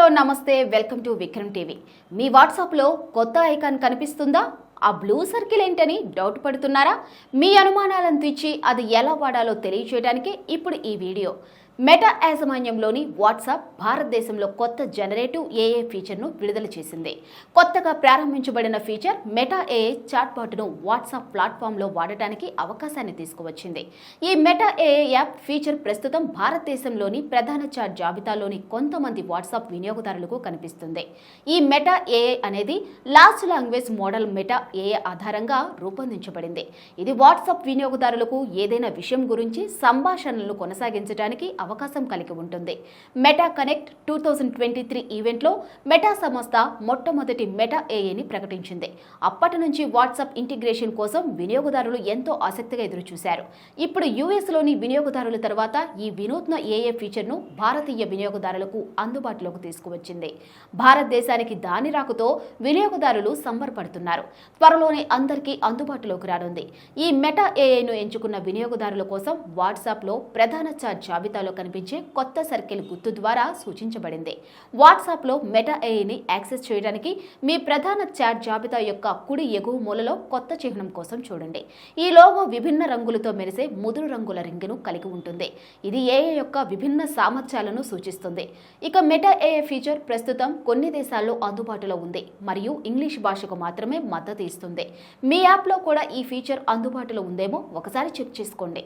Hello నమస్తే welcome to Vikram TV. మీ వాట్సాప్లో కొత్త ఐకాన్ కనిపిస్తుందా? ఆ బ్లూ సర్కిల్ ఏంటని డౌట్ పడుతున్నారా? మీ అనుమానాలను తీర్చి అది ఎలా వాడాలో తెలియజేయడానికి ఇప్పుడు ఈ వీడియో. మెటా యాజమాన్యంలోని వాట్సాప్ భారతదేశంలో కొత్త జనరేటివ్ ఏఐ ఫీచర్ను విడుదల చేసింది. కొత్తగా ప్రారంభించబడిన ఫీచర్ మెటా ఏఐ చాట్బాట్ను వాట్సాప్ ప్లాట్ఫామ్లో వాడటానికి అవకాశాన్ని తీసుకువచ్చింది. ఈ మెటా ఏఐ యాప్ ఫీచర్ ప్రస్తుతం భారతదేశంలోని ప్రధాన చాట్ జాబితాలోని కొంతమంది వాట్సాప్ వినియోగదారులకు కనిపిస్తుంది. ఈ మెటా ఏఐ అనేది large language model meta AI ఆధారంగా రూపొందించబడింది. ఇది వాట్సాప్ వినియోగదారులకు ఏదైనా విషయం గురించి సంభాషణలను కొనసాగించడానికి అవకాశం కలిగి ఉంటుంది. మెటా కనెక్ట్ 2023 ఈవెంట్లో మెటా సంస్థ మొట్టమొదటి మెటా ఏఐని ప్రకటించింది. అప్పటి నుంచి వాట్సాప్ ఇంటిగ్రేషన్ కోసం వినియోగదారులు ఎంతో ఆసక్తిగా ఎదురుచూశారు. ఇప్పుడు యుఎస్లోని వినియోగదారుల తర్వాత ఈ వినూత్న ఏఐ ఫీచర్ను భారతీయ వినియోగదారులకు అందుబాటులోకి తీసుకువచ్చింది. భారతదేశానికి దాని రాకతో వినియోగదారులు సంబరపడుతున్నారు. త్వరలోనే అందరికీ అందుబాటులోకి రానుంది. ఈ మెటా ఏఐను ఎంచుకున్న వినియోగదారుల కోసం వాట్సాప్లో ప్రధాన చాట్ జాబితాలో కనిపించే కొత్త సర్కిల్ గుర్తు ద్వారా సూచించబడింది. వాట్సాప్లో మెటా ఏఐని యాక్సెస్ చేయడానికి మీ ప్రధాన చాట్ జాబితా యొక్క కుడి ఎగువ మూలలో కొత్త చిహ్నం కోసం చూడండి. ఈ లోగో విభిన్న రంగులతో మెరిసే ముదురు రంగుల రింగును కలిగి ఉంటుంది. ఇది ఏఐ యొక్క విభిన్న సామర్థ్యాలను సూచిస్తుంది. ఇక మెటా ఏఐ ఫీచర్ ప్రస్తుతం కొన్ని దేశాల్లో అందుబాటులో ఉంది మరియు ఇంగ్లీష్ భాషకు మాత్రమే మద్దతు ఇస్తుంది. మీ యాప్లో కూడా ఈ ఫీచర్ అందుబాటులో ఉందేమో ఒకసారి చెక్ చేసుకోండి.